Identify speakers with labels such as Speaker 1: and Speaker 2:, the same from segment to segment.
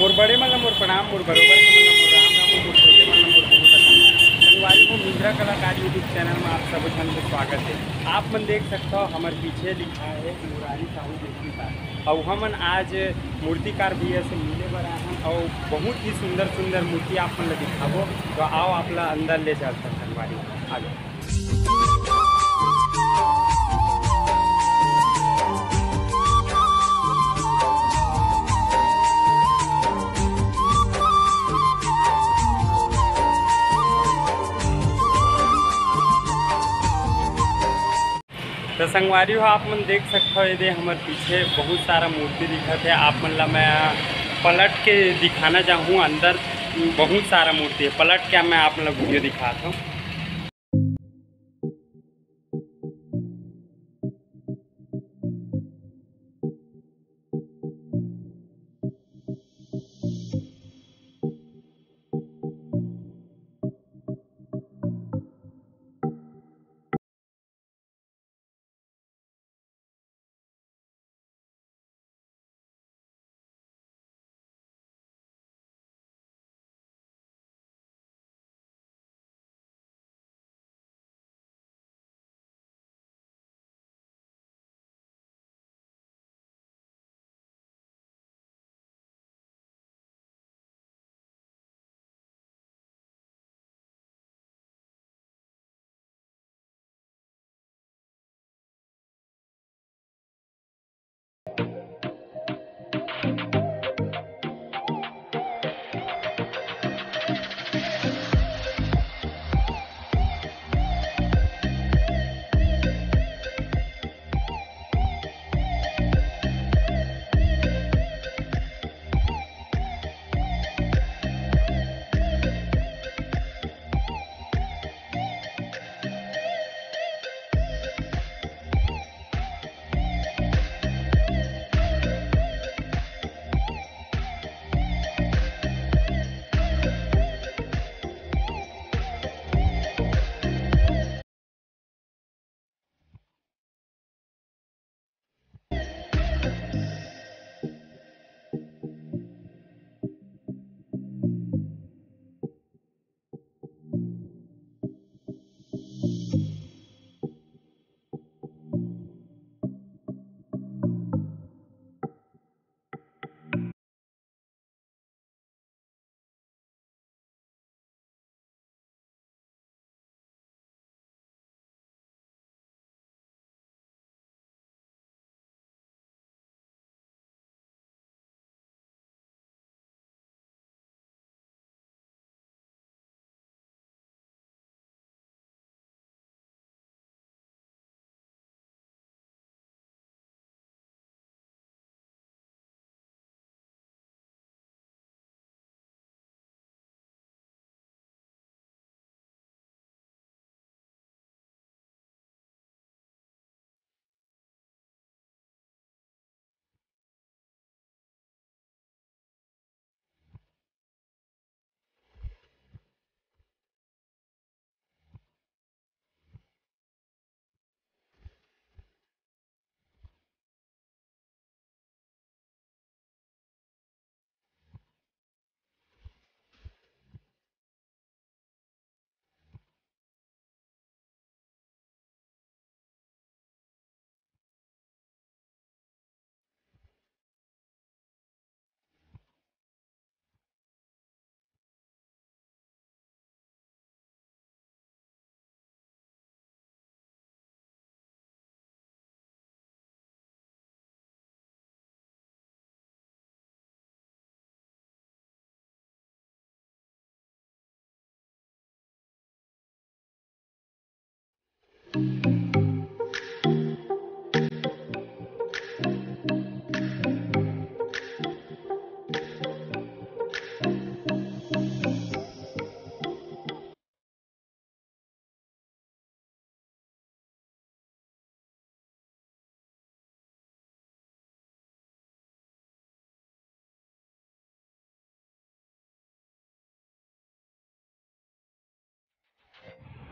Speaker 1: मोर बड़े मन मोर प्रणाम, मोर बरोबर के मन मोर राम राम, मोर छोटे मन मोर बहुत अच्छा संगवारी को मिंद्रा कलाकार यूट्यूब चैनल में आप सब जन को स्वागत है। आप मन देख सकते हो हमारे पीछे लिखा है मुरारी साहू मूर्तिकार, और हमन आज मूर्तिकार भैया से मिले बर आए हैं और बहुत ही सुंदर सुंदर मूर्ति आप मन दिखाबो। तो आओ आप ला अंदर ले चलते संगवारी आगे। तो संगवारी हो आप मन देख सकते हो ये हमारे पीछे बहुत सारा मूर्ति दिखत है। आप मन ला मैं पलट के दिखाना चाहूँ, अंदर बहुत सारा मूर्ति है। पलट के मैं आप मन ला वीडियो दिखाता हूँ।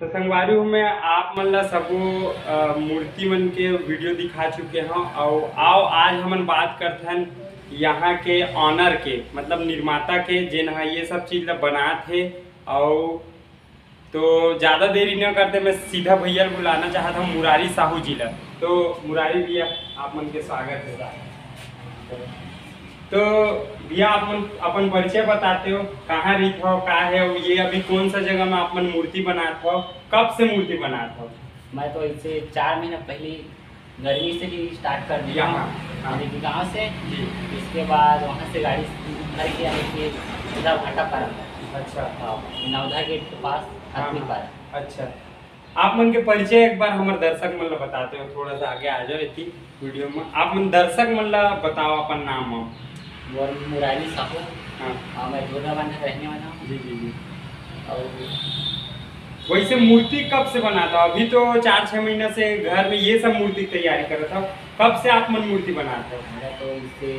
Speaker 1: तो संगवारी में आप मन ला सबो मूर्ति मन के वीडियो दिखा चुके हैं और आओ आज हमन बात करते हैं यहाँ के ऑनर के मतलब निर्माता के जिन ये सब चीज़ बना थे। और तो ज़्यादा देरी न करते मैं सीधा भैया बुलाना चाहता हूँ मुरारी साहू जी ला। तो मुरारी भैया आप मन के स्वागत है। तो भैया आप मन अपन परिचय बताते हो, कहाँ रही हो, का है ये अभी कौन सा जगह में आप मन मूर्ति बनाते हो, कब से मूर्ति बनाते हो?
Speaker 2: मैं तो इसे 4 महीने पहले गर्मी से ही स्टार्ट कर दिया हूँ गाँव से। इसके बाद वहाँ से गाड़ी भर के आने के सीधा भाटापारा।
Speaker 1: अच्छा,
Speaker 2: नवधा गेट के पास आदमी पारा।
Speaker 1: अच्छा, आप मन के परिचय एक बार हमारे दर्शक मन ला बताते हो, थोड़ा सा आगे आ जाओ इतनी वीडियो में। आप मन दर्शक मन ला बताओ अपन नाम हो।
Speaker 2: मुरारी साहू।
Speaker 1: हाँ,
Speaker 2: मैं धोराबान रहने वाला हूँ।
Speaker 1: जी जी जी।
Speaker 2: और
Speaker 1: वैसे मूर्ति कब से बनाता? अभी तो 4-6 महीने से घर में ये सब मूर्ति तैयारी कर रहा था, कब से आप मन मूर्ति बनाते हो?
Speaker 2: मेरा तो इससे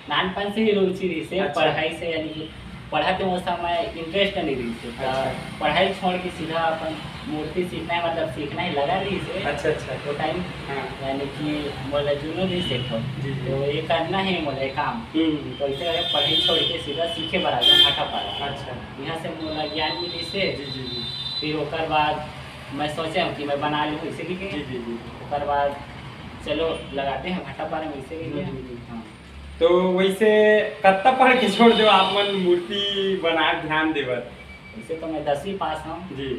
Speaker 2: नानपन से ही रुचि रही से।
Speaker 1: अच्छा।
Speaker 2: पढ़ाई से यानी कि पढ़ाते समय इंटरेस्ट नहीं रही से।
Speaker 1: अच्छा।
Speaker 2: पढ़ाई छोड़ के सीधा अपन मूर्ति सीखना है, मतलब सीखना ही लगा रही से।
Speaker 1: अच्छा अच्छा।
Speaker 2: तो टाइम
Speaker 1: हाँ।
Speaker 2: यानी कि बोला जुनून नहीं सीखो
Speaker 1: जी जी।
Speaker 2: तो ये करना है बोला काम। तो इसे पढ़ाई छोड़ के सीधा सीखे बड़ा भाटापारा।
Speaker 1: अच्छा,
Speaker 2: यहाँ से मोला ज्ञान मिली से।
Speaker 1: जी जी जी
Speaker 2: फिर ओकर बाद मैं सोचा कि मैं बना लूँ इसे
Speaker 1: जी
Speaker 2: लिए।
Speaker 1: जी जी।
Speaker 2: ओकर बाद चलो लगाते हैं भाटापारा में इसे लिए। हाँ।
Speaker 1: तो वैसे कत्ता पढ़ के छोड़ दो आप मन मूर्ति बना ध्यान देवर?
Speaker 2: वैसे तो मैं 10वीं पास हूँ
Speaker 1: जी।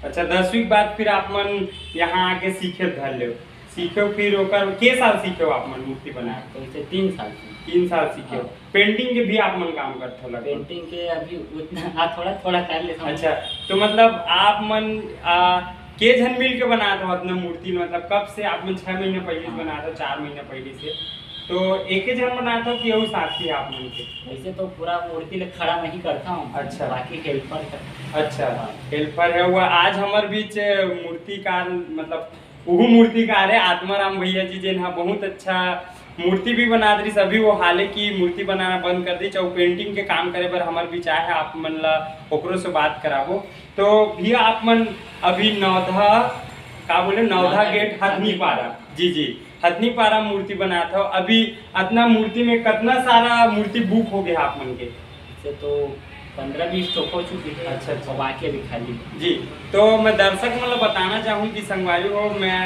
Speaker 1: अच्छा, 10वीं के बाद फिर आप मन यहाँ आके सीखे धर लो, सीखो फिर ओकर के साल सीखे आप मन मूर्ति बनाए?
Speaker 2: तो इसे 3 साल से।
Speaker 1: 3 साल सीखे।
Speaker 2: हाँ।
Speaker 1: पेंटिंग के भी आप मन काम करते हो लगभग?
Speaker 2: पेंटिंग के अभी उतना थोड़ा थोड़ा कर लेता हूँ।
Speaker 1: अच्छा, तो मतलब आप मन के जन मिल के बनाते हो अपना मूर्ति? मतलब कब से आप मन? 6 महीने पहले से बनाते हो, 4 महीने पहले से? तो एक ही जन बनाते हो कि यही साथी है आप मन के?
Speaker 2: वैसे तो पूरा मूर्ति ले खड़ा मैं ही करता हूँ।
Speaker 1: अच्छा।
Speaker 2: बाकी हेल्पर करता।
Speaker 1: अच्छा, हेल्पर है हुआ। आज हमारे बीच मूर्तिकार मतलब वह मूर्तिकार है आत्माराम भैया जी, जिन बहुत अच्छा मूर्ति भी बना दी। सभी वो हाले की मूर्ति बनाना बंद कर दी, चाहे पेंटिंग के काम करे पर हमारे बीच आए है। आप मन ला ओकरों से बात कराबो। तो भैया आप मन अभी नवधा का बोले नवधा गेट हथनीपारा, जी जी, हथनीपारा मूर्ति बनाता हो। अभी इतना मूर्ति में कितना सारा मूर्ति बुक हो गया आप मन के?
Speaker 2: इसे तो 15-20 टोक हो चुकी है।
Speaker 1: अच्छा अच्छा।
Speaker 2: बाकी अभी खाली
Speaker 1: जी। तो मैं दर्शक मतलब बताना चाहूँ कि संगवारी हो, मैं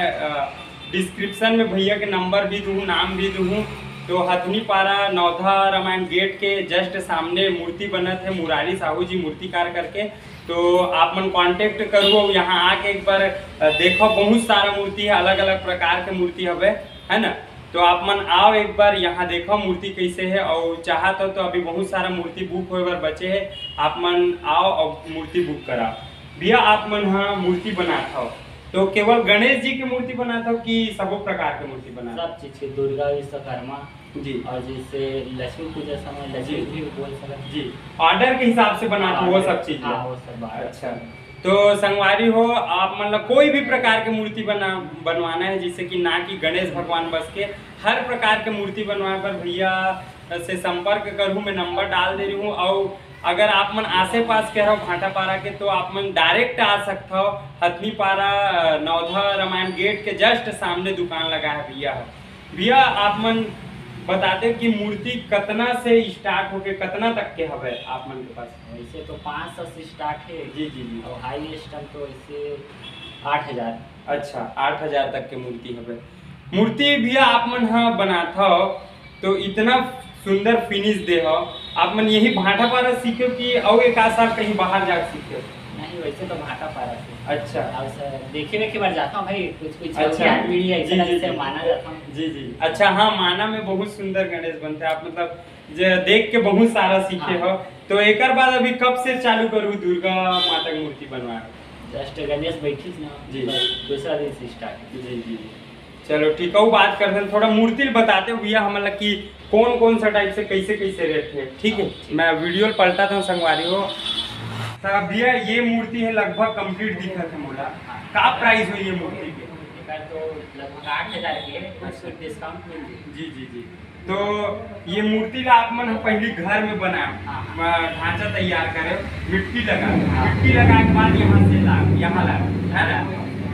Speaker 1: डिस्क्रिप्शन में भैया के नंबर भी दूँ, नाम भी दूँ। तो हथनीपारा नवधा रामायण गेट के जस्ट सामने मूर्ति बनत है मुरारी साहू जी मूर्तिकार करके। तो आप मन कांटेक्ट करो, यहाँ आके एक बार देखो, बहुत सारा मूर्ति है, अलग अलग प्रकार के मूर्ति हवे, है ना। तो आप मन आओ एक बार यहाँ देखो मूर्ति कैसे है, और चाहत हो तो अभी बहुत सारा मूर्ति बुक होए बार बचे है। आप मन आओ और मूर्ति बुक कराओ। भैया आप मन हाँ मूर्ति बनाता हो तो केवल गणेश जी की मूर्ति बनाता हो कि सबो प्रकार की मूर्ति बनाता?
Speaker 2: सब चीज की, दुर्गा विश्वकर्मा
Speaker 1: जी,
Speaker 2: और जैसे लक्ष्मी पूजा समय लक्ष्मी भी बोल सकते
Speaker 1: जी, ऑर्डर के हिसाब से बनाते हो वो सब चीज?
Speaker 2: हाँ, वो सब।
Speaker 1: अच्छा, तो संगवारी हो आप मतलब कोई भी प्रकार की मूर्ति बनवाना है, जिससे कि ना कि गणेश भगवान बस के, हर प्रकार की मूर्ति बनवाने पर भैया से संपर्क करूँ। मैं नंबर डाल दे रही हूँ। और अगर आप मन आसे पास के रहो भाटापारा के तो आप मन डायरेक्ट आ सकते हो। हथनीपारा नवधा रामायण गेट के जस्ट सामने दुकान लगा है भैया। भैया आप मन बताते हो कि मूर्ति कितना से स्टार्ट होके कितना तक के हवे आप मन के पास?
Speaker 2: वैसे तो 500 से स्टार्ट है।
Speaker 1: जी जी जी।
Speaker 2: और हाईएस्ट तो ऐसे 8000।
Speaker 1: अच्छा, 8000 तक के मूर्ति हवे। मूर्ति भैया आप मन हाँ बनाता हो तो इतना सुंदर फिनिश दे हो, आप मन यही भाटापारा सीखे कि और एक आध साल कहीं बाहर जाकर सीखे?
Speaker 2: नहीं, वैसे तो भाटापारा से।
Speaker 1: अच्छा,
Speaker 2: अब सर देखे बार जाता हूँ भाई, कुछ
Speaker 1: अच्छा।
Speaker 2: मीडिया
Speaker 1: जी, जी,
Speaker 2: ऐसे
Speaker 1: जी।
Speaker 2: माना जाता हूँ।
Speaker 1: जी जी। अच्छा, हाँ, माना में बहुत सुंदर गणेश बनते हैं। आप मतलब देख के बहुत सारा सीखे हो। तो एक बाद अभी कब से चालू करूँ दुर्गा माता की मूर्ति बनवाए?
Speaker 2: जस्ट गणेश बैठी ना
Speaker 1: जी।
Speaker 2: दूसरा दिन से स्टार्ट।
Speaker 1: जी जी। चलो ठीक है, वो बात करते हैं। थोड़ा मूर्ति बताते हो भैया हमारा कि कौन सा टाइप से कैसे कैसे रेट है? ठीक है, मैं वीडियो पलटाता हूँ संगवारी हो। तो भैया ये मूर्ति है लगभग कंप्लीट दिखत है मोला, का प्राइस हुई ये मूर्ति के?
Speaker 2: तो लगभग 8000 की है, कुछ डिस्काउंट मिल जाए।
Speaker 1: जी जी जी। तो ये मूर्ति ला आप मन पहले घर में बनाए, ढांचा तैयार करे, मिट्टी लगा के बाद यहाँ से ला, यहाँ है ना,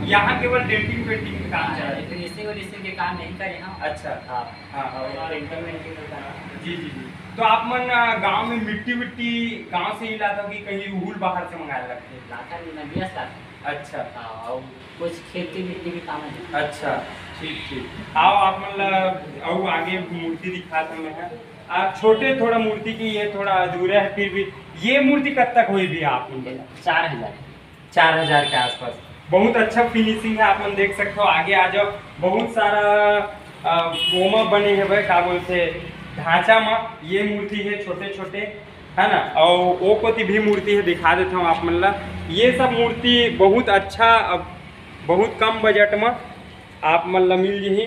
Speaker 1: यहाँ केवल डेंटिंग पेंटिंग का काम चल रहा है।
Speaker 2: फिर इसी को फिनिशिंग के काम नहीं करे हम।
Speaker 1: अच्छा।
Speaker 2: हाँ
Speaker 1: हाँ।
Speaker 2: और इंटरमेंट के काम।
Speaker 1: जी जी जी। तो आप मन गांव में मिट्टी विट्टी गांव से ही लाता हो कि कहीं उहुल बाहर से मंगाए लगते?
Speaker 2: लाता नहीं नदिया से लाता।
Speaker 1: अच्छा।
Speaker 2: हाँ और कुछ खेती मिट्टी भी काम है।
Speaker 1: अच्छा ठीक ठीक। आओ आप मतलब और आगे मूर्ति दिखा था मैं आप छोटे थोड़ा मूर्ति की ये थोड़ा अधूरा है फिर भी ये मूर्ति कब तक हुई भी आप
Speaker 2: 4000
Speaker 1: 4000 के आसपास। बहुत अच्छा फिनिशिंग है आप मन देख सकते हो। आगे आ जाओ बहुत सारा वो बने हैं भाई क्या बोलते ढांचा में ये मूर्ति है छोटे छोटे है ना। और वो कोती भी मूर्ति है दिखा देता हूँ आप मतलब ये सब मूर्ति बहुत अच्छा बहुत कम बजट में आप मतलब मिल जाही।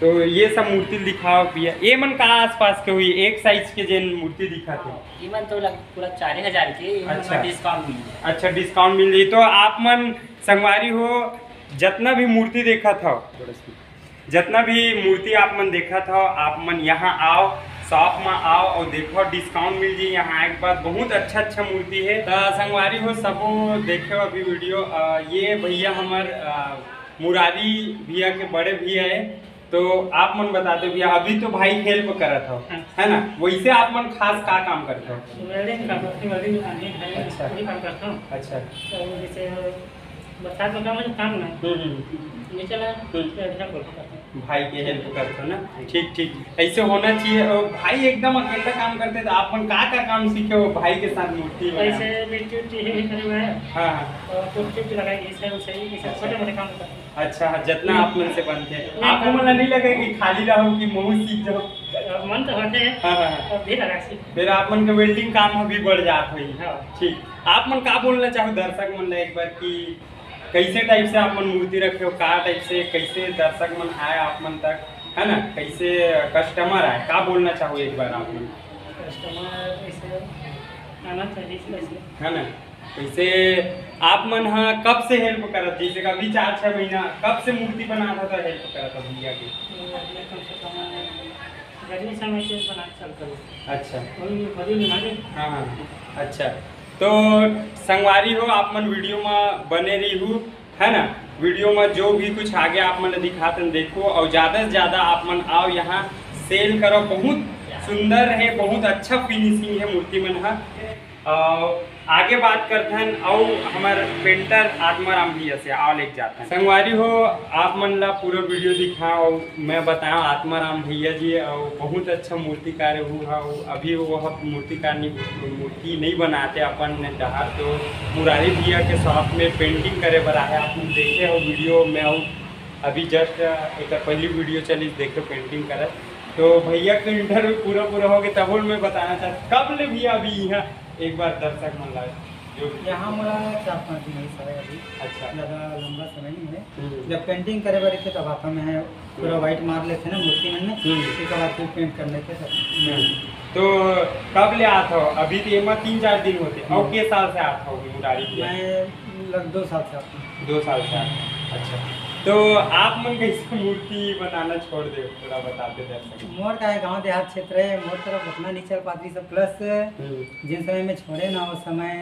Speaker 1: तो ये सब मूर्ति दिखाओ भैया ये मन कहाँ आसपास के हुई एक साइज के जेन मूर्ति दिखा थे
Speaker 2: ये मन तो पूरा 4000 के।
Speaker 1: अच्छा
Speaker 2: डिस्काउंट मिल जाए।
Speaker 1: अच्छा डिस्काउंट मिल जाए तो आप मन संगवारी हो जितना भी मूर्ति देखा था जितना भी मूर्ति आप मन देखा था आप मन यहाँ आओ शॉप में आओ और देखो डिस्काउंट मिल जाए यहाँ एक बात बहुत अच्छा मूर्ति है। तो संगवारी हो सबो देखो अभी वीडियो ये भैया हमार मुरारी भैया के बड़े भैया है। तो आप मन बता दो भैया अभी तो भाई हेल्प करत हो है ना वैसे आप मन खास का काम करते हो?
Speaker 3: वेल्डिंग का वेल्डिंग है।
Speaker 1: अच्छा।
Speaker 3: वही काम करता हूँ।
Speaker 1: अच्छा।
Speaker 3: तो जैसे बरसात में काम ना नीचे ला
Speaker 1: भाई के हेल्प करते हो ना ठीक ठीक ऐसे होना चाहिए। और भाई एकदम अकेला काम करते तो आप मन का काम सीखे हो भाई के साथ मूर्ति बनाना?
Speaker 3: ऐसे मिट्टी उट्टी ही करे हुए हैं
Speaker 1: हाँ हाँ।
Speaker 3: और पुट्टी उट्टी लगाई ऐसे वैसे ही ऐसे छोटे मोटे काम करते हैं।
Speaker 1: अच्छा जितना आप मन से बनते हैं आपको मतलब नहीं लगे कि खाली रहो कि मुँह सीख जाओ?
Speaker 3: मन तो होते हैं
Speaker 1: हाँ हाँ।
Speaker 3: और भी लगा सी
Speaker 1: फिर आप मन के वेल्डिंग काम भी बढ़ जात हुई।
Speaker 3: हाँ।
Speaker 1: ठीक आप मन का बोलना चाहो दर्शक मन एक बार कि कैसे टाइप से आप मन मूर्ति रखे हो का टाइप से कैसे दर्शक मन आए आप मन तक है ना कैसे कस्टमर आए का बोलना चाहो एक बार आप मन?
Speaker 3: कस्टमर ऐसे आना चाहिए
Speaker 1: है ना कैसे आप मन हाँ कब से हेल्प करत जैसे अभी 4-6 महीना कब से मूर्ति बनाता था हेल्प करत था भैया की?
Speaker 3: कम से कम गर्मी समय से बना चल कर।
Speaker 1: अच्छा। हाँ हाँ अच्छा। तो संगवारी हो आप मन वीडियो में बने रही हूँ है ना वीडियो में जो भी कुछ आगे आप मन दिखाते देखो और ज़्यादा से ज़्यादा आप मन आओ यहाँ सेल करो बहुत सुंदर है बहुत अच्छा फिनिशिंग है मूर्ति मन है। आगे बात करते हैं और हमारे पेंटर आत्माराम भैया से आओ लेके जाते हैं। संगवारी हो आप मन ला पूरा वीडियो दिखाओ मैं बताऊँ आत्माराम भैया जी और बहुत अच्छा मूर्तिकार हुआ अभी वो मूर्तिकार मूर्ति नहीं बनाते अपन डहार तो मुरारी भैया के शॉप में पेंटिंग करे बर आए आप देखे हो वीडियो में और अभी जस्ट एक पहली वीडियो चली देखे पेंटिंग करे तो भैया के इंटरव्यू पूरा हो गया तब मैं बताना चाहता कब ले भैया अभी यहाँ एक बार दर्शक मन लाए जो
Speaker 3: यहाँ मोला 4-5 दिन समय अभी
Speaker 1: अच्छा
Speaker 3: ज़्यादा लंबा समय नहीं है। जब पेंटिंग करे बारे थे तब आता मैं पूरा वाइट मार लेते ना मूर्ति में उसके बाद फिर पेंट कर लेते तब।
Speaker 1: तो कब ले आता हो अभी तो ये 3-4 दिन होते और के साल से आता हो मुरारी?
Speaker 3: मैं लग 2 साल से आता हूँ।
Speaker 1: 2 साल से अच्छा। तो आप मन कैसे मूर्ति बनाना छोड़ दे थोड़ा बताते दर्शक?
Speaker 3: मोर का है गांव देहात क्षेत्र है मोर तरफ उतना नहीं चल पाती सब प्लस जिन समय में छोड़े ना उस समय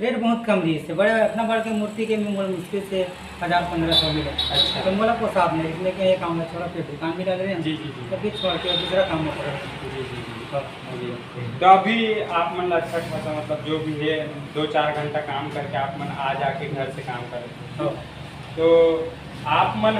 Speaker 3: रेट बहुत कम रही इससे बड़े इतना बड़ के मूर्ति के मोल मुश्किल से 1000-1500 मिले।
Speaker 1: अच्छा।
Speaker 3: तो मोला को साथ नहीं इसलिए कि ये काम में छोड़ा फिर दुकान भी डाल रहे हैं
Speaker 1: जी जी जी।
Speaker 3: तो फिर छोड़ के दूसरा काम में पड़ा।
Speaker 1: जी जी जी। तो अभी आप मन अच्छा खासा मतलब जो भी है 2-4 घंटा काम करके आप मन आ जाके घर से काम करें तो आप मन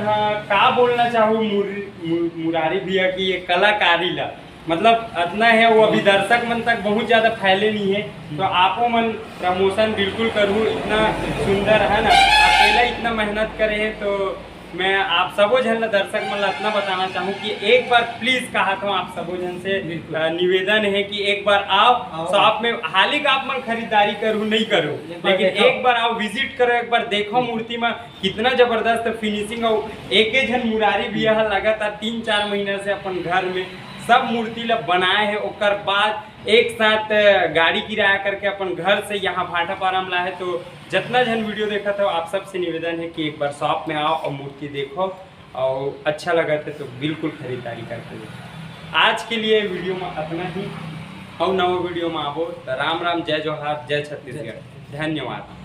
Speaker 1: का बोलना चाहो मुरारी भैया की ये कलाकारी ला मतलब इतना है वो अभी दर्शक मन तक बहुत ज़्यादा फैले नहीं है तो आपो मन प्रमोशन बिल्कुल करूँ इतना सुंदर है ना अकेला इतना मेहनत करे है तो मैं आप सबो जन दर्शक मन इतना बताना चाहूँ कि एक बार प्लीज कहा था आप सबो जन से निवेदन है कि एक बार आओ शॉप में हाल ही आप मन खरीदारी करूँ नहीं करूँ लेकिन एक बार आओ विजिट करो एक बार देखो मूर्ति में कितना जबरदस्त फिनिशिंग हो। एक जन मुरारी भैया लगातार 3-4 महीना से अपन घर में सब मूर्ति ला बनाए है ओकर बाद एक साथ गाड़ी किराया करके अपन घर से यहाँ भाटापारा में लाए तो जितना जन वीडियो देखा था आप सबसे निवेदन है कि एक बार शॉप में आओ और मूर्ति देखो और अच्छा लगा था तो बिल्कुल खरीदारी करते हो। आज के लिए वीडियो में इतना ही और नवा वीडियो में आवो तो राम राम जय जोहार जय छत्तीसगढ़ धन्यवाद।